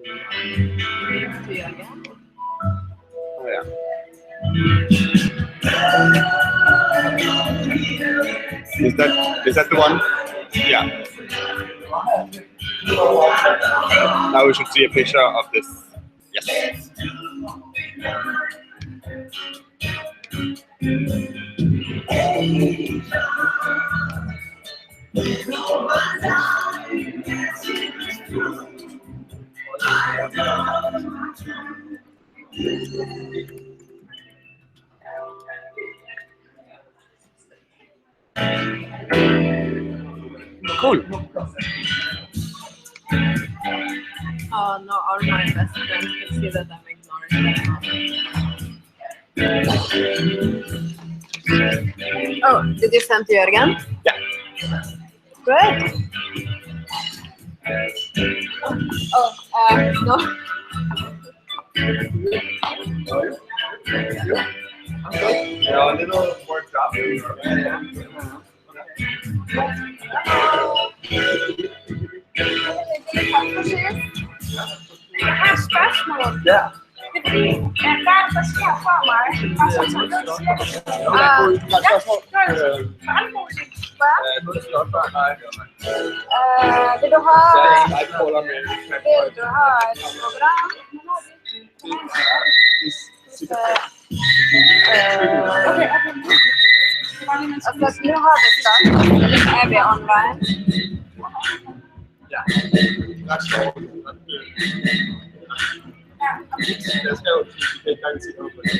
Oh yeah. Is that the one? Yeah. Now we should see a picture of this. Yes. Cool. Oh no, all my best friends can see that I'm ignoring them. Oh, did you send to Jørgen? Yeah. Great. No. Yeah, a little more drop. Yeah. Vill du ha ett program? Alltså, nu har vi start. Är vi online? Ja. Jeg skal jo ikke engang sige noget på det.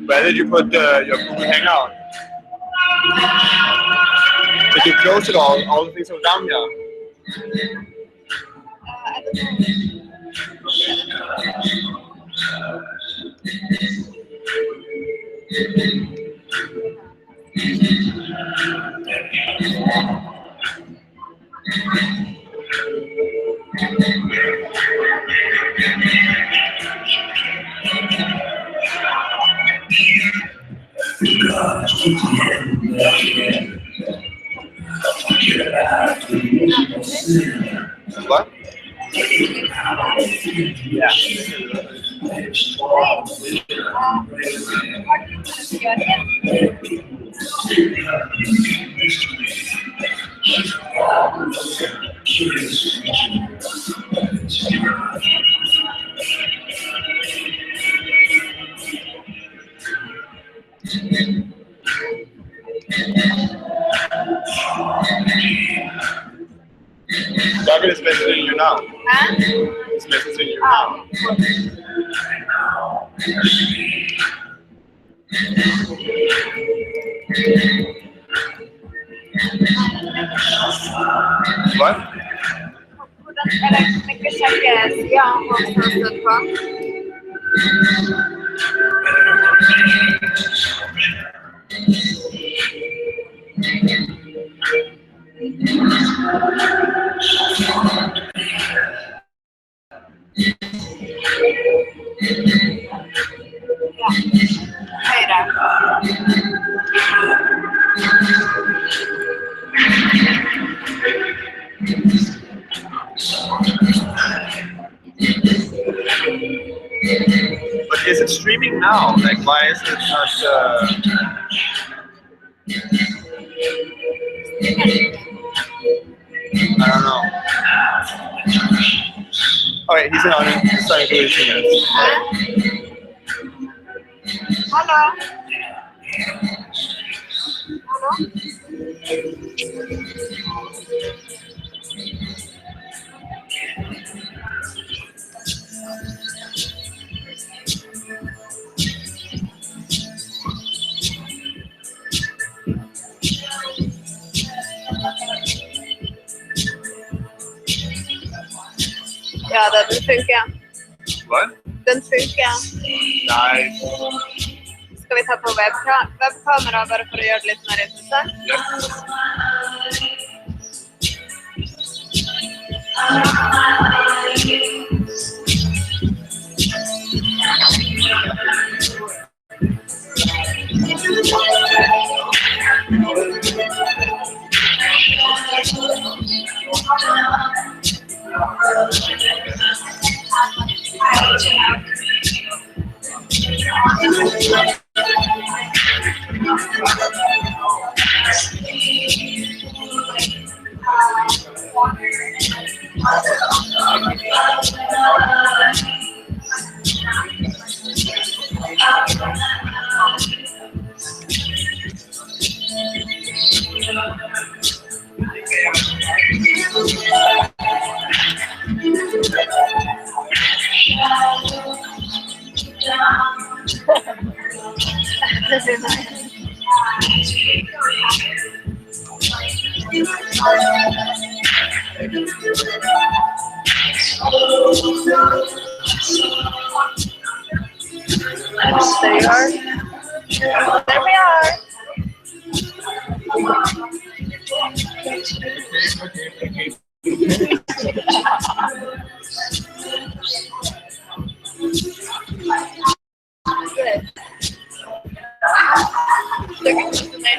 Where did you put your Google Hangout? Did you close it all the things are down here? What? Yeah. David is messaging you now. Huh? He's messaging you now. What? Hvordan mycket käkes? Ja, någonstans på. Ja, hej där. But is it streaming now? Like, why is it not? I don't know. Okay, he's on it. He's starting to do his minutes. Hallå? Hallå? Ja, den funkar. What? Den funkar. Nice. Ska vi ta på webbkamera bara för att göra det lite mer intressant? Yes. There you are. There we are. Good. Look at the nice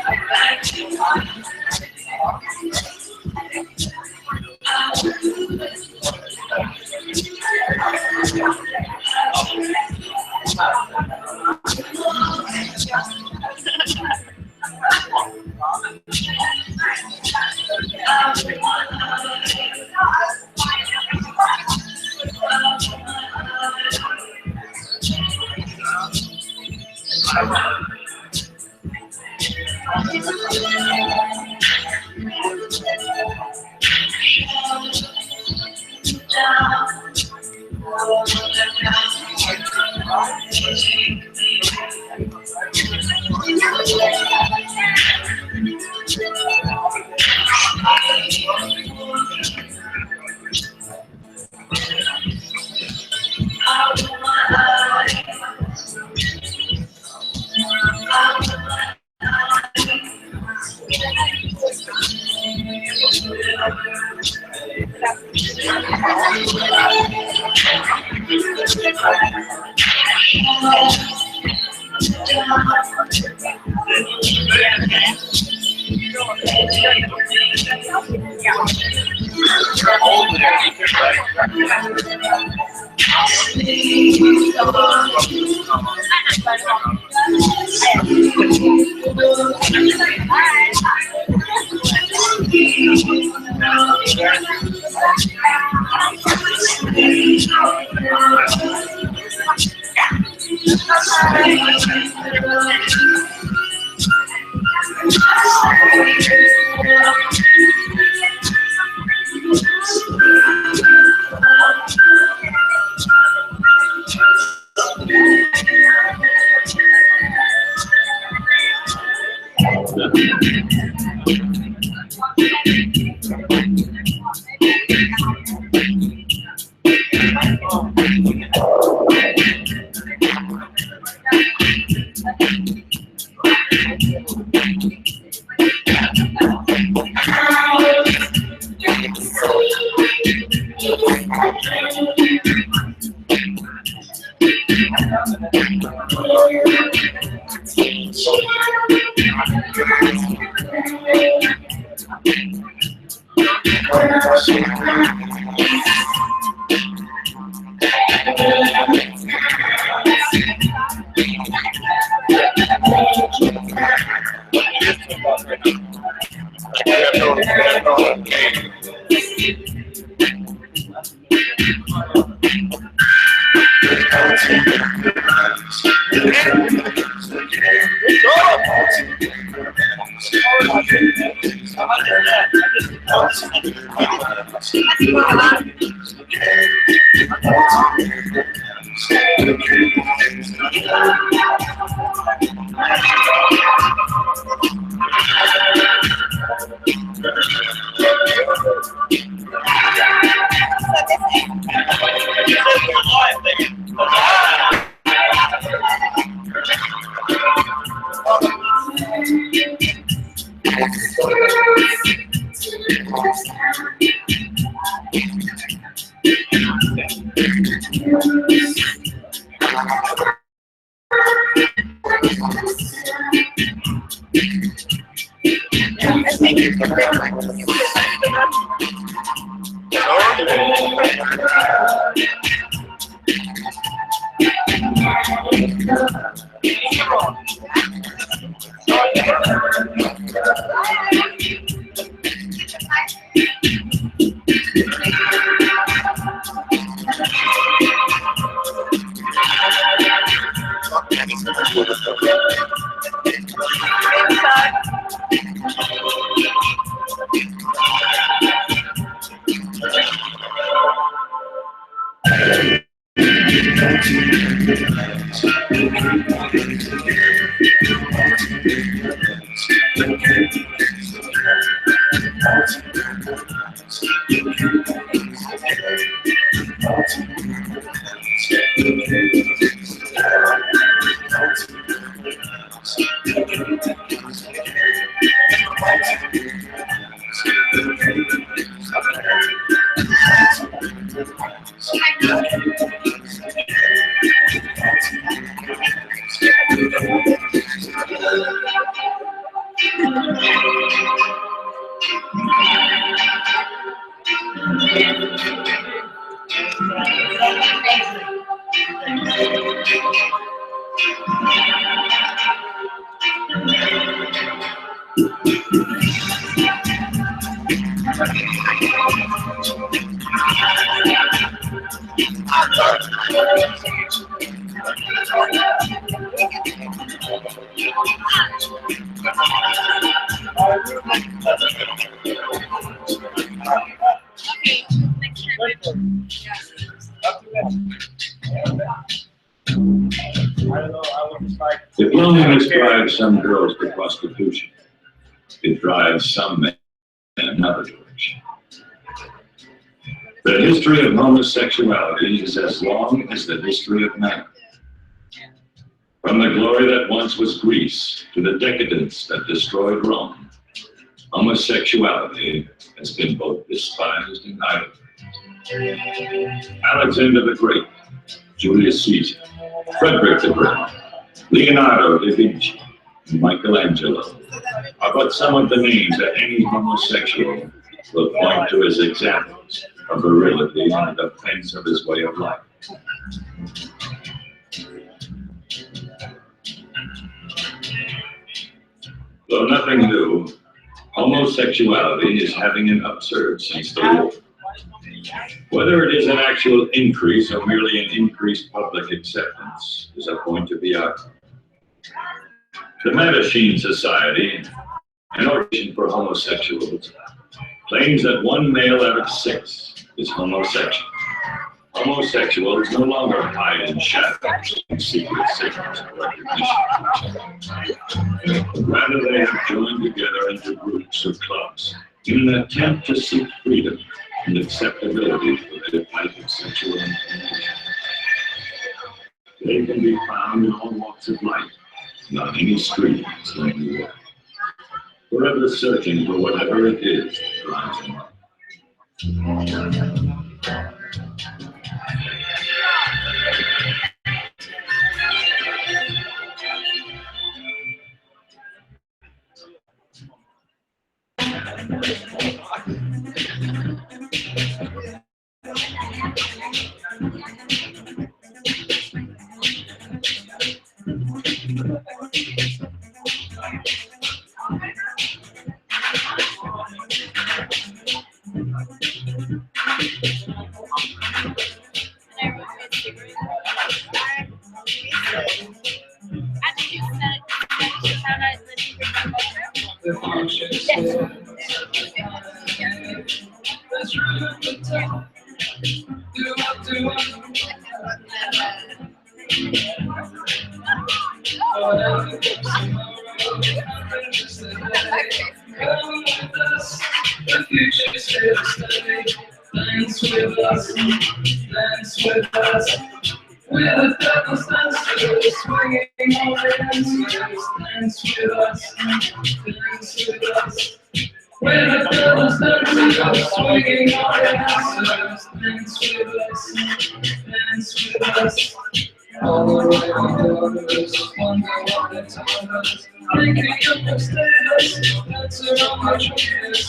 If loneliness drives some girls to prostitution, it drives some men in another direction. The history of homosexuality is as long as the history of man. From the glory that once was Greece to the decadence that destroyed Rome, homosexuality has been both despised and idolized. Alexander the Great, Julius Caesar, Frederick the Great, Leonardo da Vinci, and Michelangelo are but some of the names that any homosexual will point to as examples of virility and defense of his way of life. Though nothing new, homosexuality is having an upsurge since the war. Whether it is an actual increase or merely an increased public acceptance is a point to be argued. The Mattachine Society, an organization for homosexuals, claims that 1 male out of 6 is homosexual. Homosexuals no longer hide in shadows and secret signals of recognition. Rather, they have joined together into groups or clubs in an attempt to seek freedom and acceptability for their type of sexual inclination. They can be found in all walks of life, and on any street in the world, forever searching for whatever it is that drives them up. The future's here to stay. Dance with us, dance with us. We're the devil's dancers, swinging our dancers. Dance with us, dance with us. We're the devil's dancers, swinging our dancers. Dance with us, dance with us. All the way daughters, wonder what they told us. Thinking of the stairs, that's around my trees.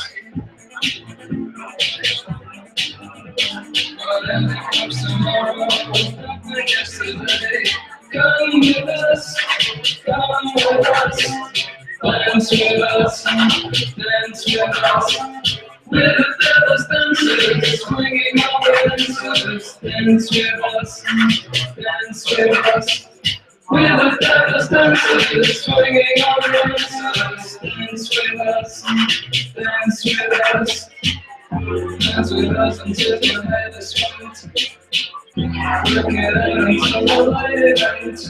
Whatever comes tomorrow, nothing yesterday. Come with us, come with us. Dance with us, dance with us. We're the devil's dancers, swinging our dancers. Dance with us, dance with us. We're the devil's dancers, swinging our dancers. Dance with us, dance with us. Dance with us until your head is sweet. Look at it until the light it ends.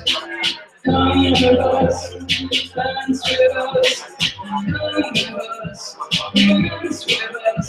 Come with us, dance with us. Come with us, dance with us.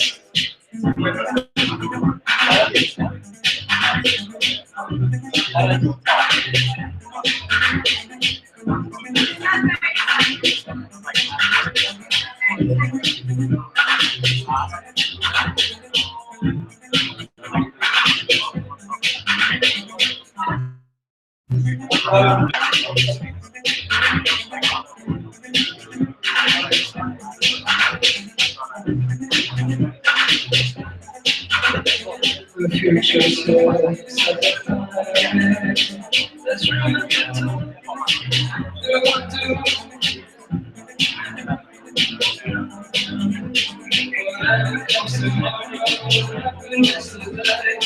The future's here, let's run and get to do what do. Whatever comes tomorrow, happen yesterday.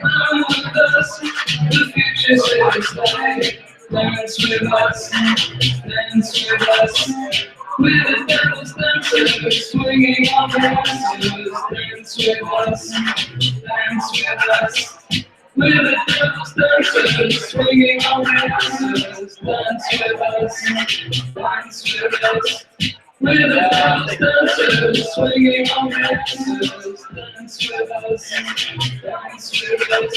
Come with us, the future's here to stay. Dance with us, dance with us. We're the devil's dancers, swinging our dancers. Dance with us, dance with us. We're the devil's dancers, swinging our dancers. Dance with us, dance with us. We're the devil's dancers, swinging our dancers. Dance with us, dance with us.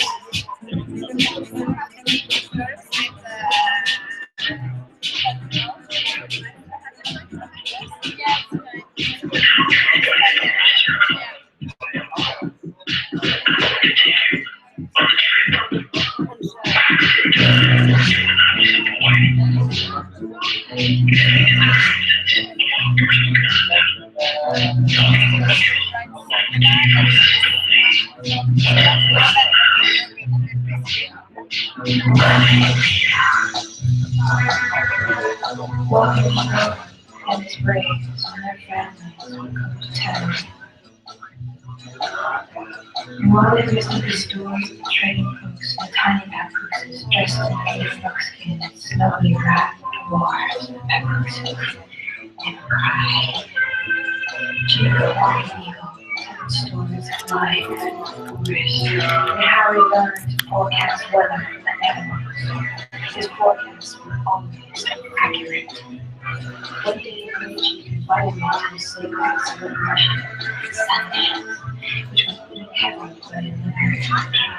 Walking around and his brains and their families would come to town. And while they visited the stores of the trading folks and the tiny papooses dressed in native buckskins, snugly wrapped dwarves and papooses, they would cry, Chico, White Eagle, and stories of life and forest, and how he learned to forecast weather from the animals. His forecasts were always accurate. One day, Reggie invited me to a sacred celebration of sunshine, which was in heaven but in the earth dry.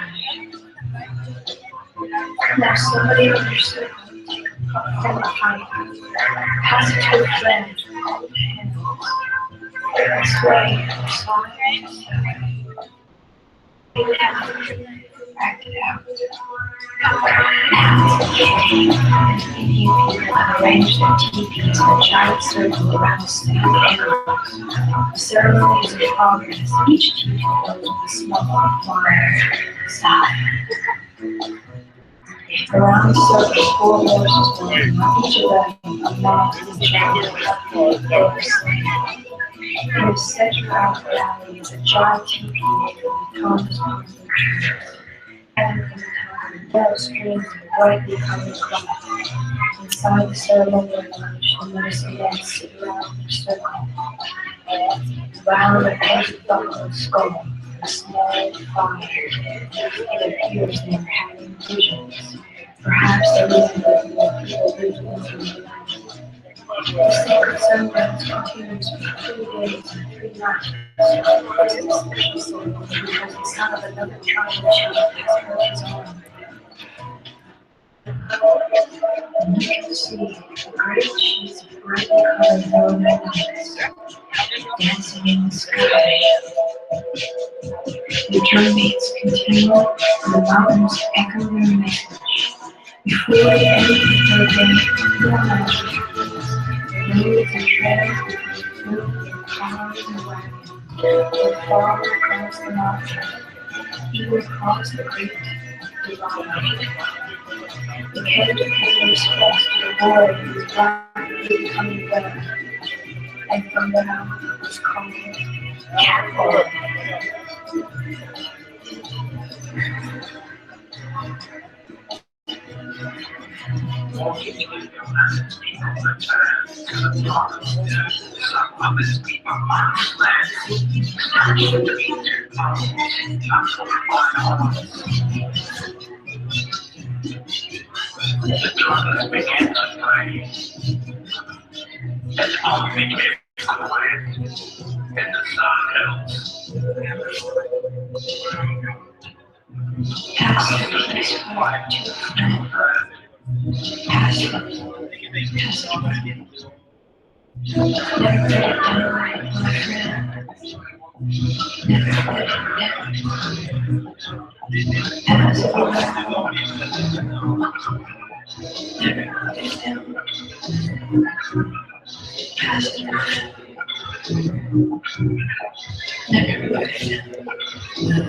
Now somebody understood how to take a puff from the pipe, pass it to a friend, hold hands, and sway from side to side. Act it out. Indian people have arranged their teepees in a giant circle around the stand of animals. The ceremony is in progress. Each teepee goes with a smoke on fire inside. Around the circle, 4 horses moving, each of them a man in chamber of in the center of the valley is a giant teepee made from the cones of the trees. And from the top, yellow strings of brightly colored cloth. Inside the ceremonial lodge, the medicine men sit around the circle. Around the painted buckle skull, a small fire. It appears they are having visions. Perhaps the reason that more people live in the land. The sacred sunrise continues for 3 days and 3 nights. This is a special ceremony because the son of another tribal chief has hurt his arm. And you can see the great sheets of brightly colored northern lights dancing in the sky. The drum beats continue and the mountains echo their message. Before the end of the third day, the magic happens. Roads and trails will be filled with cars and wagons. Will far across the mountain, even across the great divide. The caterpillars flex to the boy who is rapidly becoming better, and from now is called catbird. The drums begin to play. As all became quiet, and the sun helps. Pass the place forward to a friend. Pass it. Pass it. Never let it die, my friend. Never let it die. Pass it around. Never let it down. Pass it around. Never let it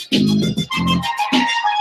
down.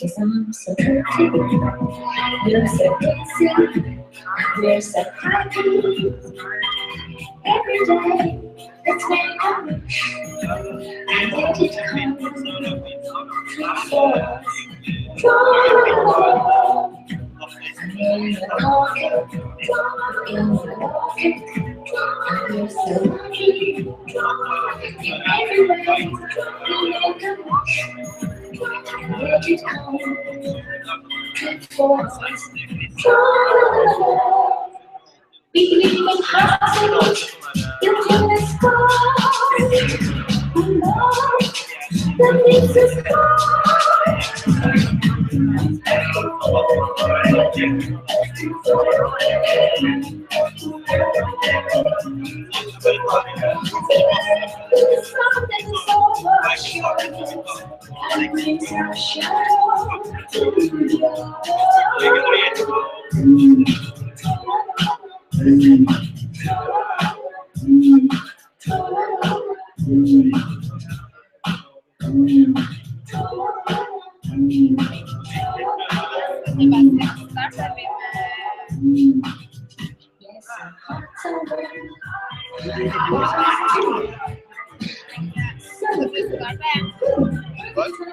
Yes, I'm so pretty. You're so dancing. We're so happy. Every day, that's when I wish. And let it come for us. I'm in the pocket, in the pocket. We're so lucky. Every way, we make a wish. And let it come for us. We believe in hearts. You can escape. That makes us happy birthday,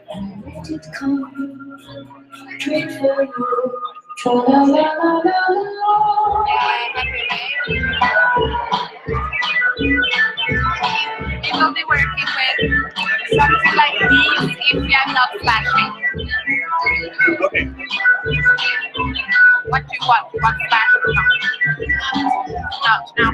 and let it come straight for you. Tra-la-la-la-la-la. It will be working with something like this if we are not flashing. Okay. What do you want? You want flash or not? No, no.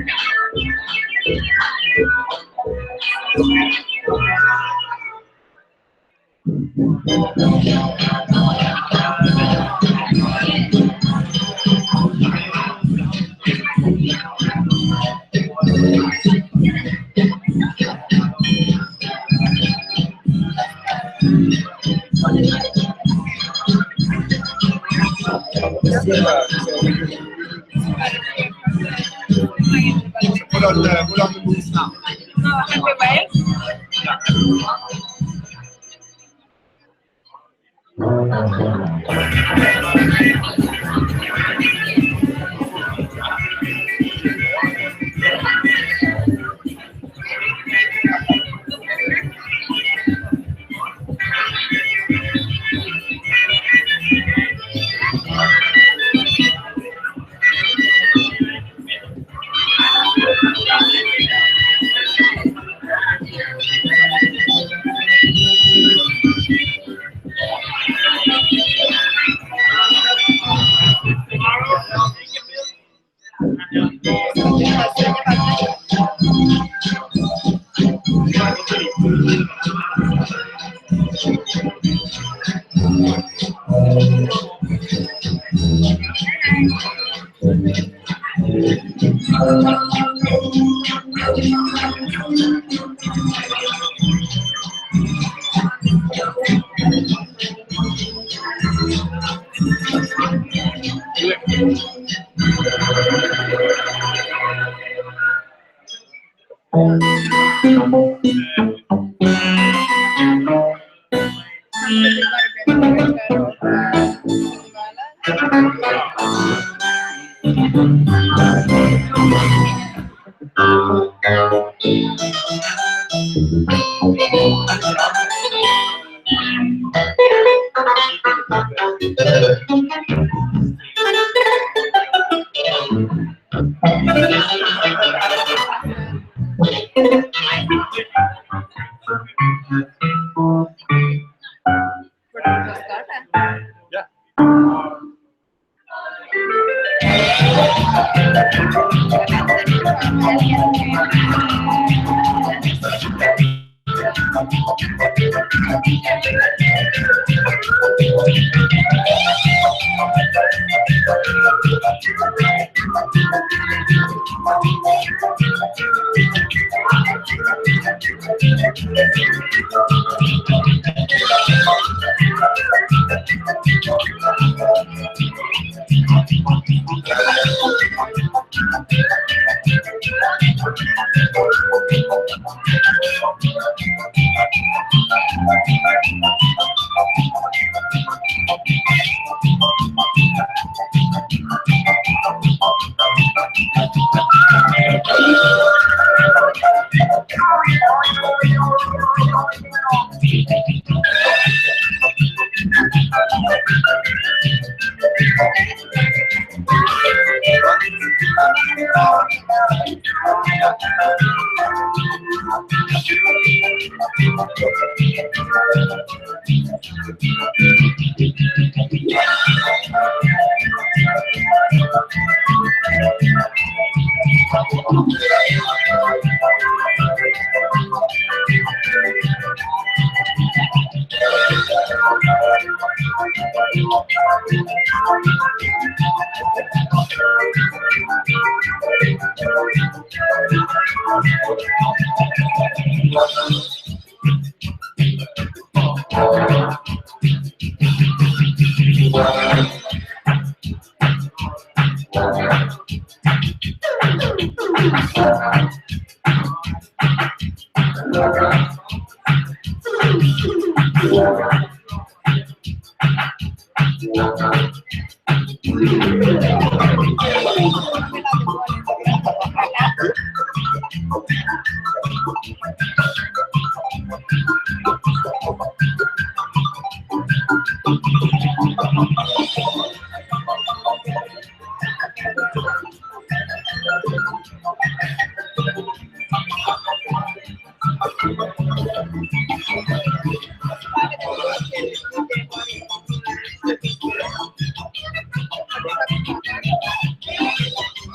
Put on the boots now. Can we wait?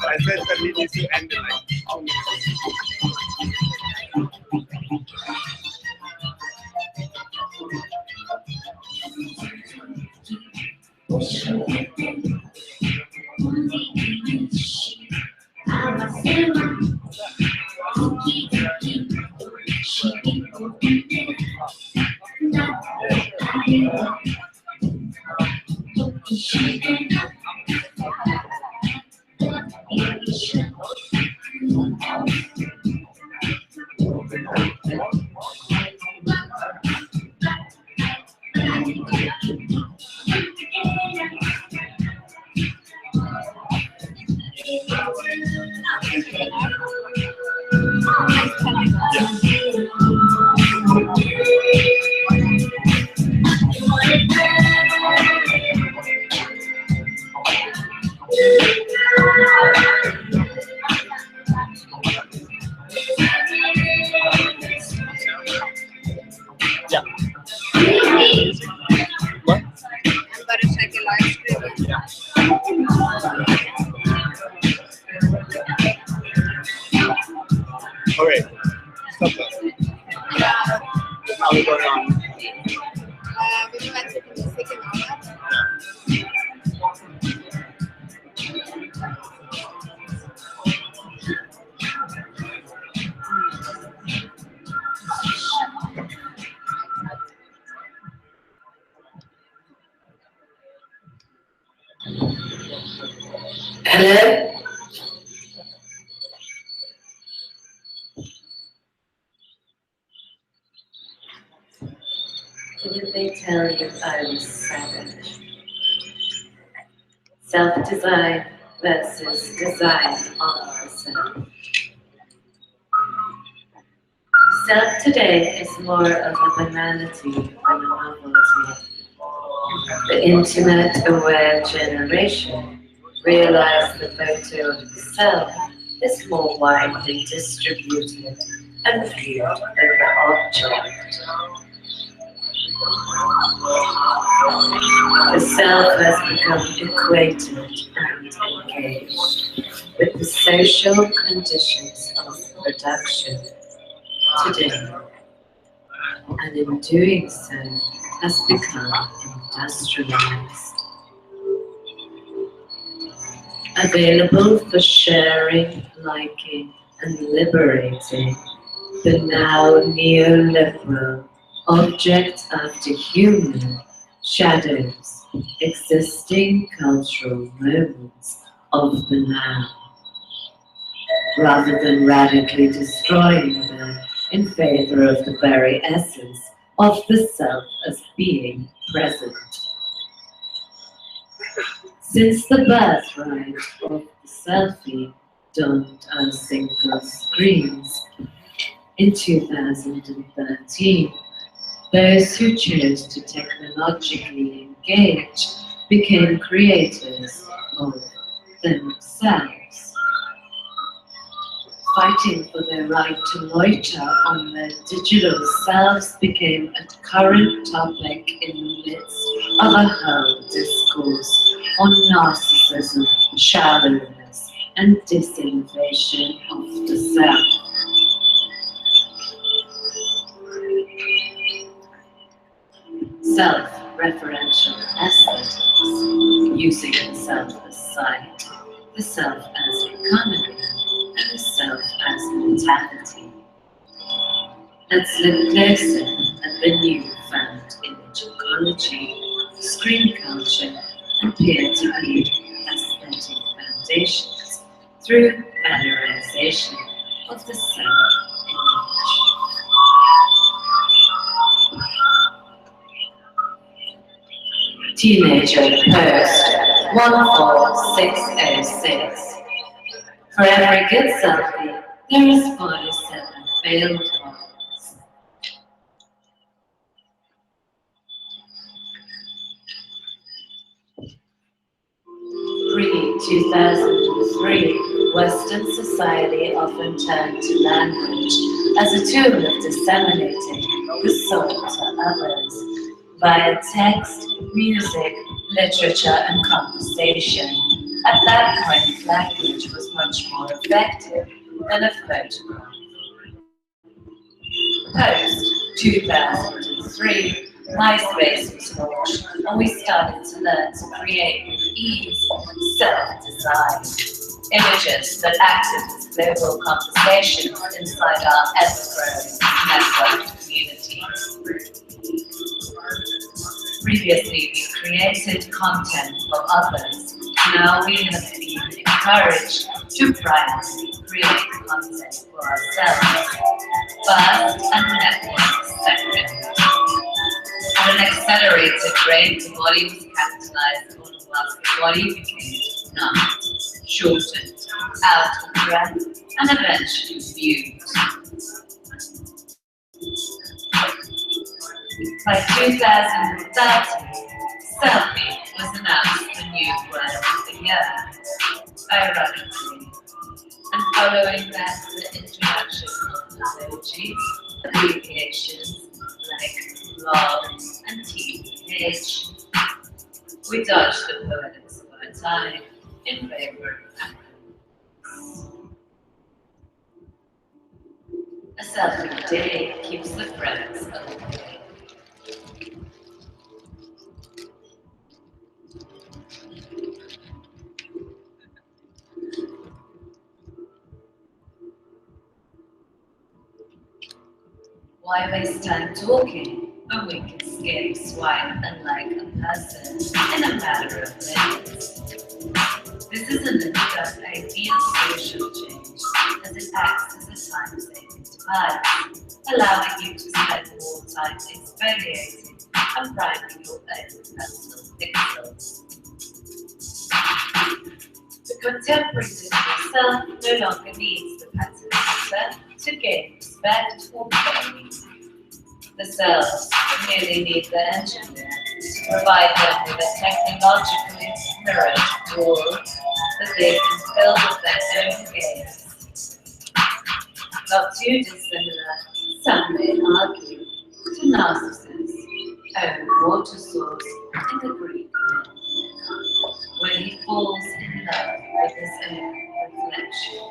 I said that we need to end in like 2 minutes. Yeah. What? I'm gonna check a live stream. Okay. Stop that. Yeah. Now we're going on. We went to the music and all that. Hello? Didn't they tell you I was savage? Self-design versus design on the self. Self today is more of a banality than a novelty. The intimate, aware generation realize the photo of the self is more widely distributed and viewed than the object. The self has become acquainted and engaged with the social conditions of production today, and in doing so has become industrialized. Available for sharing, liking, and liberating the now neoliberal object after human shadows existing cultural moments of the now, rather than radically destroying them in favor of the very essence of the self as being present. Since the birthright of the selfie dawned on single screens in 2013, those who chose to technologically engage became creators of themselves. Fighting for their right to loiter on their digital selves became a current topic in the midst of a whole discourse on narcissism, shallowness, and disinnovation of the self. Self-referential aesthetics, using the self as site, the self as economy, and the self as mentality. Let's look closer at the newfound image ecology, screen culture, and peer-to-peer aesthetic foundations through valorization of the self-image. Teenager post 14606. For every good selfie, there is 47 failed ones. Pre-2003, Western society often turned to language as a tool of disseminating the soul to others via text, music, literature, and conversation. At that point, language was much more effective than a photograph. Post-2003, MySpace was launched, and we started to learn to create with ease self-design images that acted as global conversations inside our ever-growing network community. Previously, we created content for others. Now we have been encouraged to primarily create content for ourselves. First, and network second. At an accelerated rate, the body was capitalized on whilst the body became numb, shortened, out of breath, and eventually viewed. By 2030, selfie was announced the new word of the year, ironically. And following that, the introduction of emojis, abbreviations like log and TPH. We dodged the burdens of our time in favor of acronyms. A selfie day keeps the friends away. Why waste time talking when we can skip, swipe, and like a person in a matter of minutes? This is an ideal social change as it acts as a time-saving device, allowing you to spend more time exfoliating and priming your own personal pixels. The contemporary digital self no longer needs the pattern filter to gain respect or fame. The cells merely need the engineer to provide them with a technologically mirrored world that they can fill with their own games. Not too dissimilar, some may argue, to Narcissus' own water source in the Greek myth, where he falls in love with his own reflection.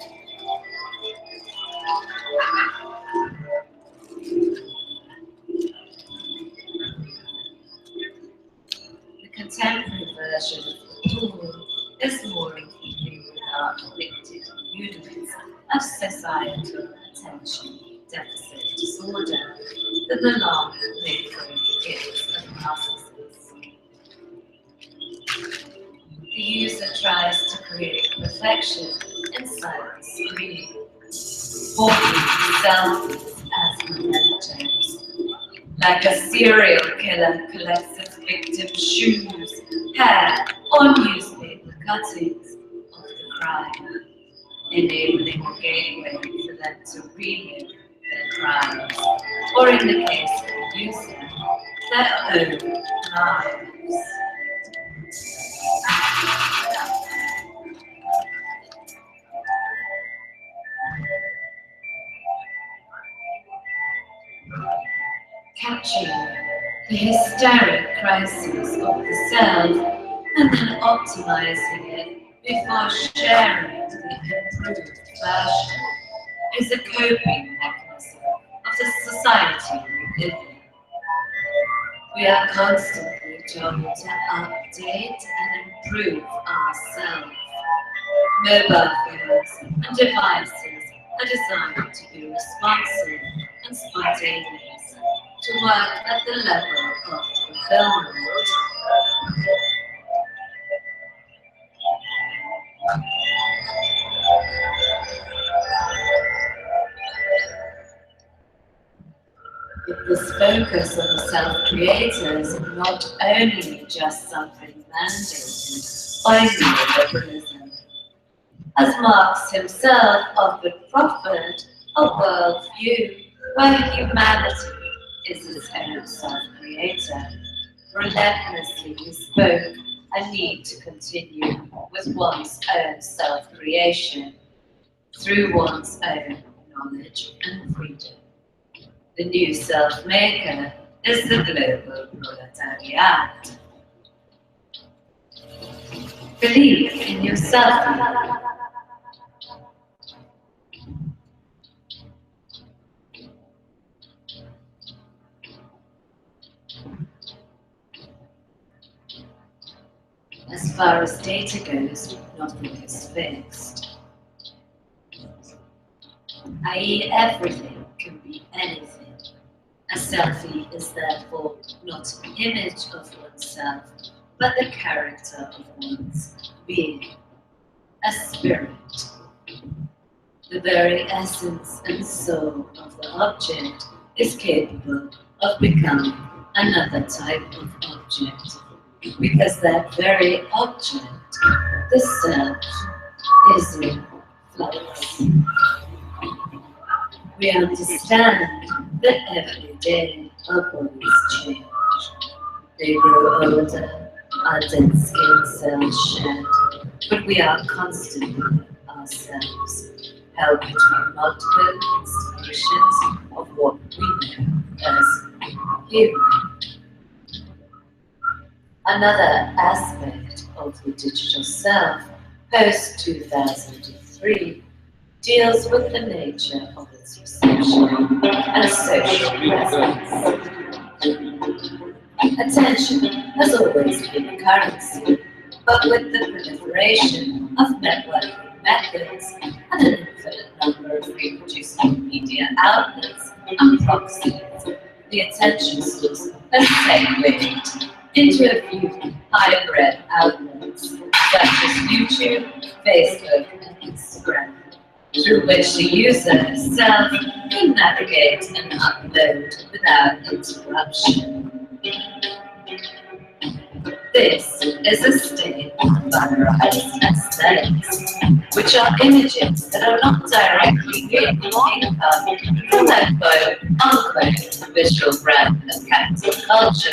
The contemporary version of the pool is more in keeping with are afflicted units of societal attention deficit disorder that the long-lingering gifts of narcissists. The user tries to create perfection inside the screen, holding selfies as mementos. Like a serial killer collects its victim's shoes, hair, or newspaper cuttings of the crime, enabling a gateway for them to relive their crimes, or in the case of the user, their own lives. Capturing the hysteric crisis of the self and then optimizing it before sharing the improved version is a coping mechanism of the society we live in. We are constantly told to update and improve ourselves. Mobile phones and devices are designed to be responsive and spontaneous, to work at the level of fulfillment. But this focus on the self-creator is not only just something mandated by neoliberalism. As Marx himself often proffered a worldview where humanity is its own self-creator, relentlessly he spoke a need to continue with one's own self-creation through one's own knowledge and freedom. The new self-maker is the global proletariat. Believe in yourself. As far as data goes, nothing is fixed. i.e., everything can be anything. A selfie is therefore not an image of oneself, but the character of one's being, a spirit. The very essence and soul of the object is capable of becoming another type of object, because that very object, the self, is in flux. We understand that every day our bodies change. They grow older, our dead skin cells shed, but we are constantly ourselves, held between multiple installations of what we know as human. Another aspect of the digital self, post-2003, deals with the nature of its reception and social presence. Attention has always been a currency, but with the proliferation of networking methods and an infinite number of reproducible media outlets and proxies, the attention source has segued into a few hybrid outlets such as YouTube, Facebook, and Instagram, through which the user herself can navigate and upload without interruption. This is a state of valorized aesthetics, which are images that are not directly gaining income from that quote-unquote visual brand of cancel culture.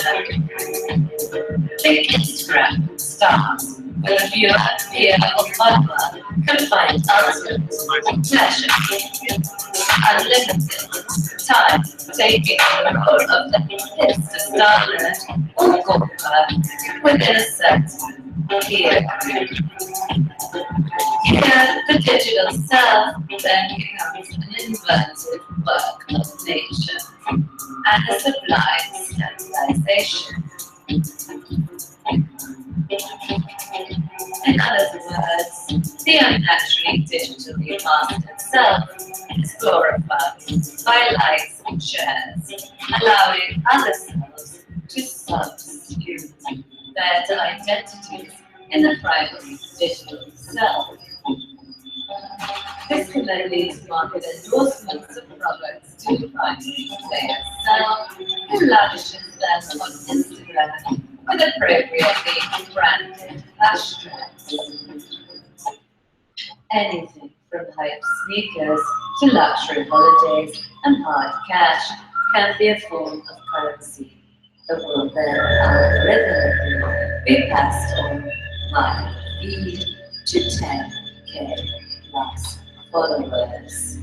Think Instagram stars with a viewer, peer, or follower can find ultimate pleasure, unlimited time taking the role of the hipster starlet or golfer within a certain peer group. Here, the digital self then becomes an inverted work of nature and a sublime standardization. In other words, the The unnaturally digitally mastered self is glorified by likes and shares, allowing other selves to substitute their identities in the primary digital self. This can then lead to market endorsements of products to the primary player self, who lavishes them on Instagram with appropriately branded hashtags. Anything from hype sneakers to luxury holidays and hard cash can be a form of currency that will then algorithmically be passed on via feed to 10K plus followers.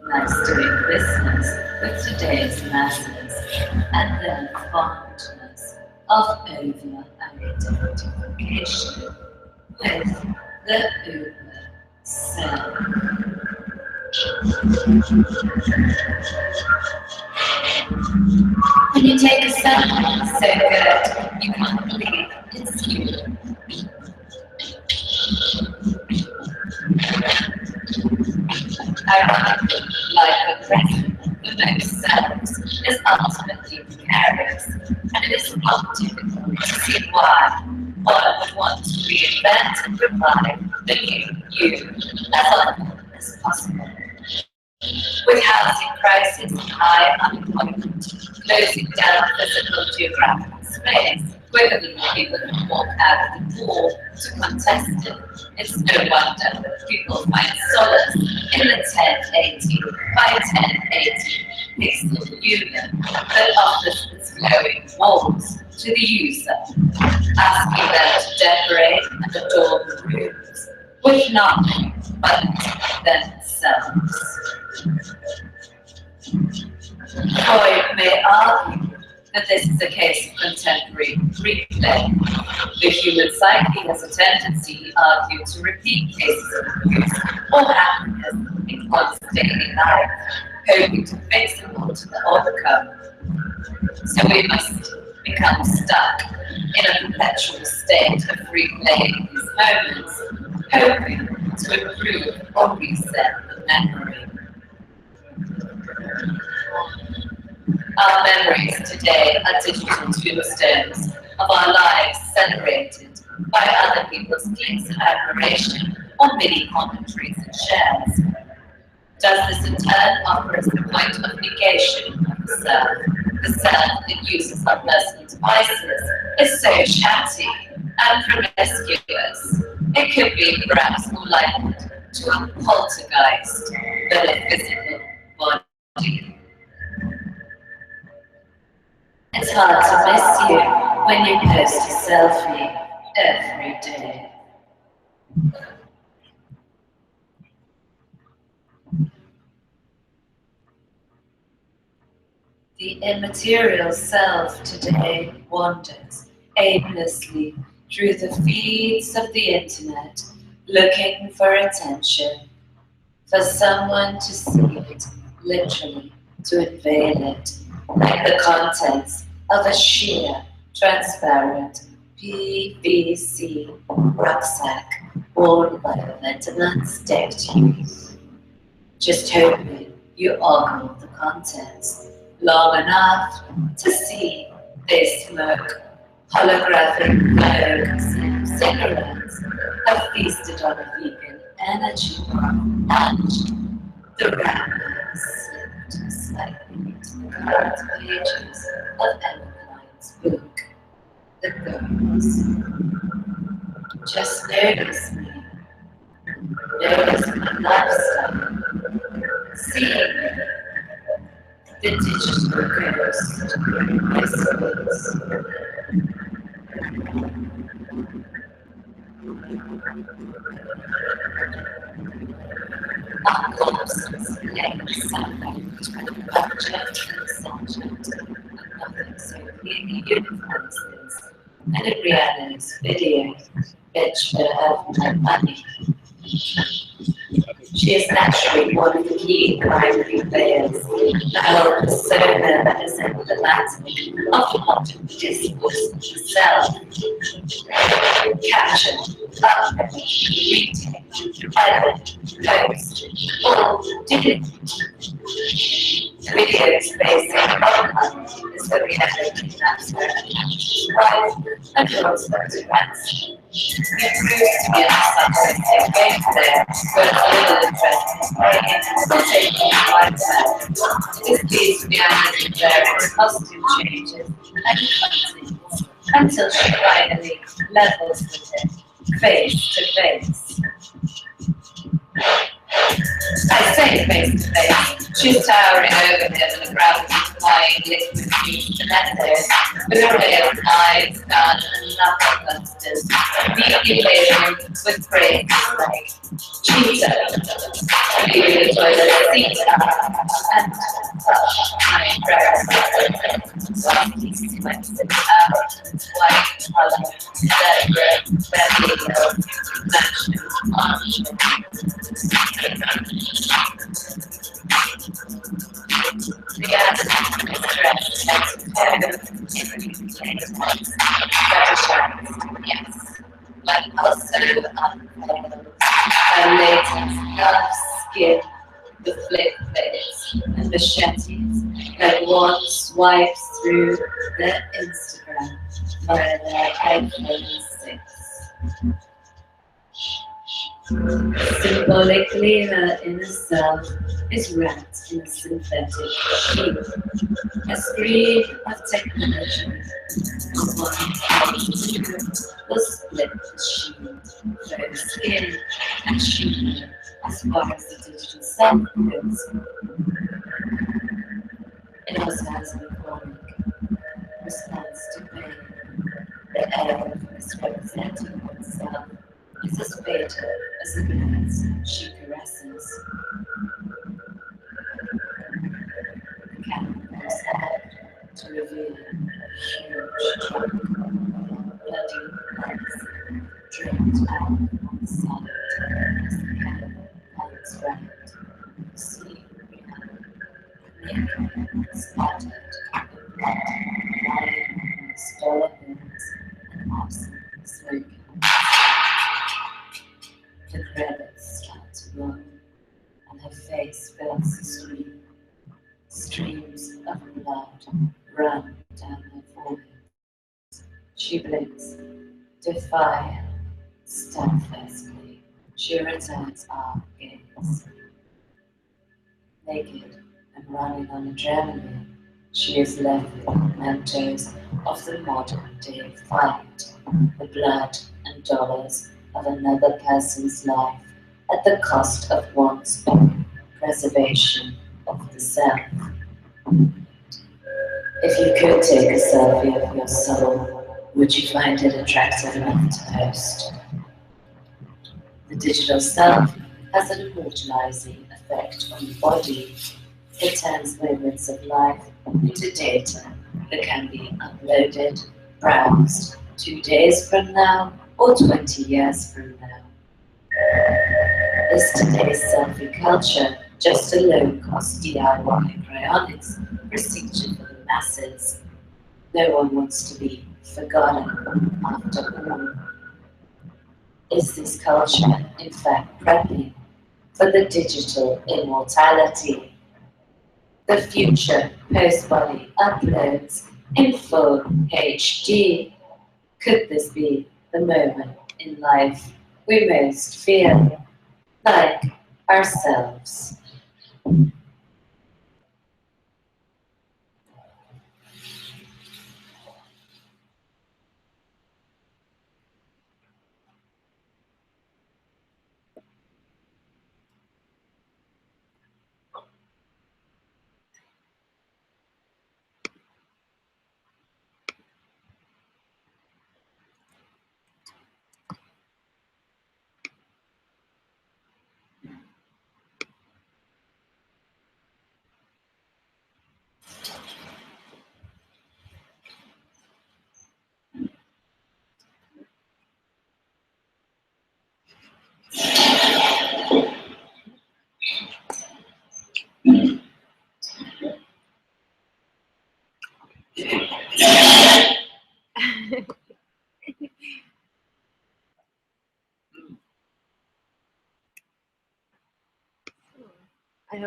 Nice doing business with today's masses and their fondness of over-identification with the Uber self. When you take a selfie so good, you can't believe it's you. Ironically, life at present for most selves is ultimately precarious, and it is not difficult to see why one would want to reinvent and revive the new you as often as possible. With housing crisis and high unemployment, closing down physical geographical space, quicker than people can walk out of the door to contest it, it's no wonder that people find solace in the 1080 by 1080 pixel unit that offers its glowing walls to the user, asking them to decorate and adorn the rooms with nothing but themselves. Freud may argue that this is a case of contemporary replay. The human psyche has a tendency, he argued, to repeat cases of abuse or happiness in one's daily life, hoping to fix them onto the overcome. So we must become stuck in a perpetual state of replaying these moments, hoping to improve or reset the memory. Our memories today are digital tombstones of our lives celebrated by other people's clicks of admiration or mini commentaries and shares. Does this in turn offer us the point of negation of the self? The self that uses our personal devices is so chatty and promiscuous. It could be perhaps more likened to a poltergeist than a physical body. It's hard to miss you when you post a selfie every day. The immaterial self today wanders aimlessly through the feeds of the internet, looking for attention, for someone to see it, literally, to invade it, like the contents of a sheer, transparent PVC rucksack worn by a ventilator-staked youth. Just hoping you ogle the contents long enough to see they smoke holographic glowing cigarettes have feasted on a vegan energy bar and the wrapper slipped slightly into the current pages of Emma Klein's book, The Girls. Just notice me. Notice my lifestyle. See me. The digital ghost whispers. Our corpses lay sunlight between the object and the subject, and nothing so clearly unifies this. And in Rihanna's video, bitch better have my money. She is naturally one of the key primary players. Her persona is emblematic of modern discourse itself. Caption, upload, retake, edit, post, all delivery. The video's basic outline is the reality that's right and draws photographs. It proves to be a substantive gameplay where all interest will take quite well. It is pleased to be added to various costume changes and cutscenes until she finally levels with it face to face. I say face to face. She's towering over him in a crowd of flying liquid stilettos, with a ray of eyes, gun, and knuckle busters, manipulating with phrases like cheetah, leaving the toilet seat up, and my dress. Softly sweats it out, white color, separate, belly, matching arms. The attitude is dressed yes, but also unveiled. Her latest dark skin, the flip face, and machetes that one swipes through their Instagram via their iPhone 6. Symbolically, her inner self is wrapped in a synthetic sheet, a screen of technology. On one side, will split the sheet, both skin and sheet, as far as the digital self goes. It also has an iconic response to pain, the air of misrepresenting oneself is as fatal as the glance she caresses. The camera goes out to reveal a huge trunk of bloody legs draped out on the side as the camera pans round. You see naked, splattered, with blood lying on the stolen limbs and absent smoking. The credits start to roll, and her face fills the screen. Streams of blood run down her forehead. She blinks, defiant, steadfastly. She returns our gaze. Naked and running on adrenaline, she is left with mementos of the modern day fight, the blood and dollars of another person's life at the cost of one's own preservation of the self. If you could take a selfie of your soul, would you find it attractive enough to post? The digital self has an immortalizing effect on the body. It turns moments of life into data that can be uploaded, browsed 2 days from now or 20 years from now. Is today's selfie culture just a low-cost DIY cryonics procedure for the masses? No one wants to be forgotten after all. Is this culture, in fact, prepping for the digital immortality? The future post-body uploads in full HD. Could this be the moment in life we most feel like ourselves?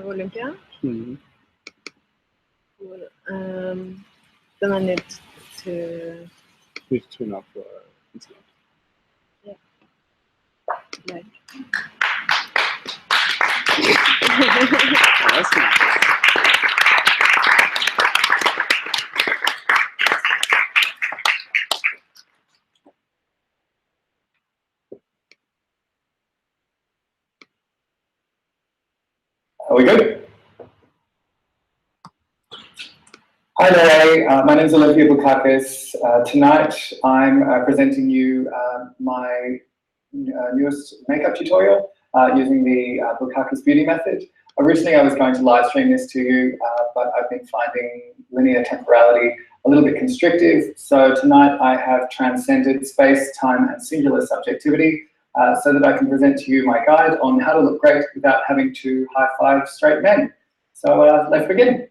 Olympia. Mm. Well, then I need to. Need to tune up Instagram. Like. Oh, that's nice. Are we good? Hi there, my name is Olympia Bukakis. Tonight I'm presenting you my newest makeup tutorial using the Bukakis beauty method. Originally I was going to live stream this to you, but I've been finding linear temporality a little bit constrictive. So tonight I have transcended space, time and singular subjectivity so that I can present to you my guide on how to look great without having to high-five straight men. So let's begin.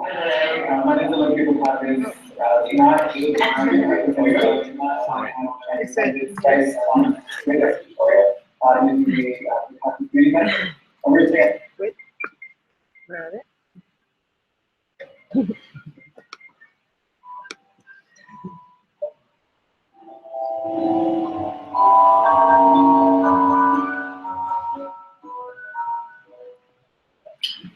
Hi there, my name is Olympia Bukakis. Tonight I'm transcended space, time and singular tutorial using the Bukakis beauty method. Originally, Where are they?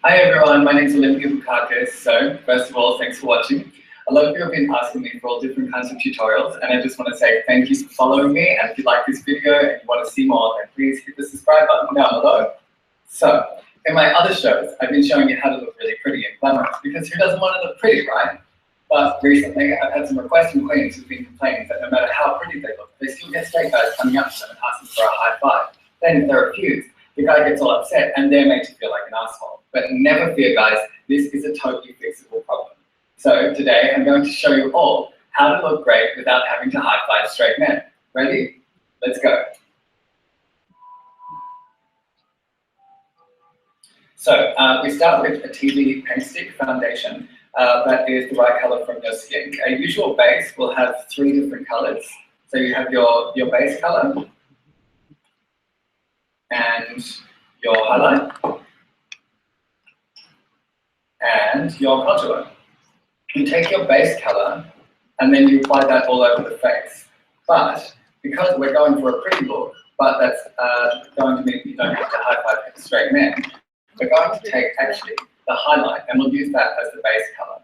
Hi everyone, my name is Olympia Bukakis. So first of all, thanks for watching. A lot of you have been asking me for all different kinds of tutorials, and I just want to say thank you for following me. And if you like this video and you want to see more, then please hit the subscribe button down below. So in my other shows, I've been showing you how to look really pretty and glamorous, because who doesn't want to look pretty, right? But recently I've had some requests from queens who've been complaining that no matter how pretty they look, they still get straight guys coming up to them and asking for a high five. Then if they're refused, the guy gets all upset and they're made to feel like an asshole. But never fear guys, this is a totally fixable problem. So today I'm going to show you all how to look great without having to high-five straight men. Ready? Let's go. So we start with a TV paint stick foundation that is the right color from your skin. A usual base will have 3 different colors. So you have your base color and your highlight and your contour. You take your base color and then you apply that all over the face. But because we're going for a pretty look, but that's going to mean you don't have to high-five straight men, we're going to take actually the highlight and we'll use that as the base color.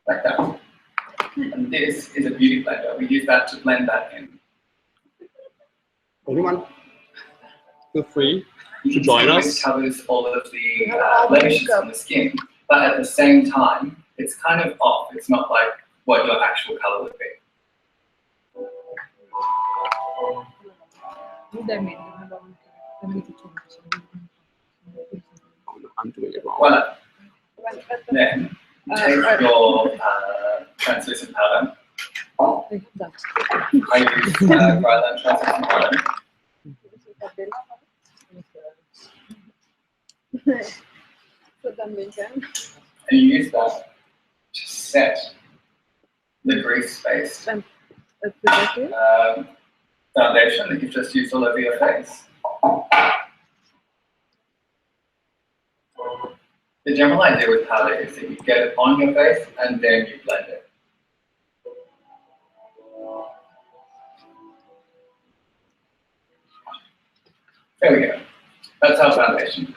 Like that. And this is a beauty blender. We use that to blend that in. Everyone, feel free to join us. This covers all of the blemishes on the skin, but at the same time, it's kind of off. It's not like what your actual color would be. I'm doing it wrong. Voila. Then take your translucent powder. I use Ryland translucent powder. And you use that to set the grease space foundation that you've just used all over your face. The general idea with powder is that you get it on your face and then you blend it. There we go. That's our foundation.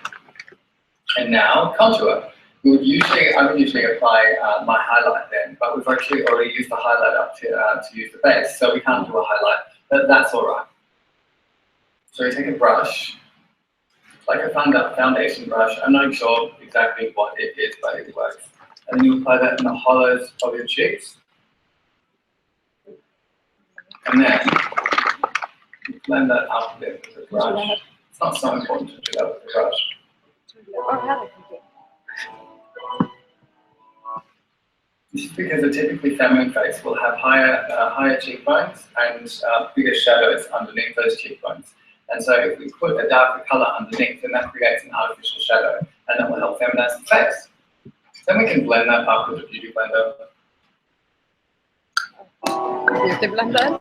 And now contour. I would usually apply my highlight then, but we've actually already used the highlight up to use the base, so we can't do a highlight, but that's all right. So we take a brush, like a foundation brush. I'm not sure exactly what it is, but it works. And then you apply that in the hollows of your cheeks. And then you blend that up a bit with the brush. It's not so important to do that with the brush. This is because a typically feminine face will have higher cheekbones and bigger shadows underneath those cheekbones. And so if we put a darker color underneath, then that creates an artificial shadow, and that will help feminize the face. Then we can blend that up with a beauty blender. Beauty blender.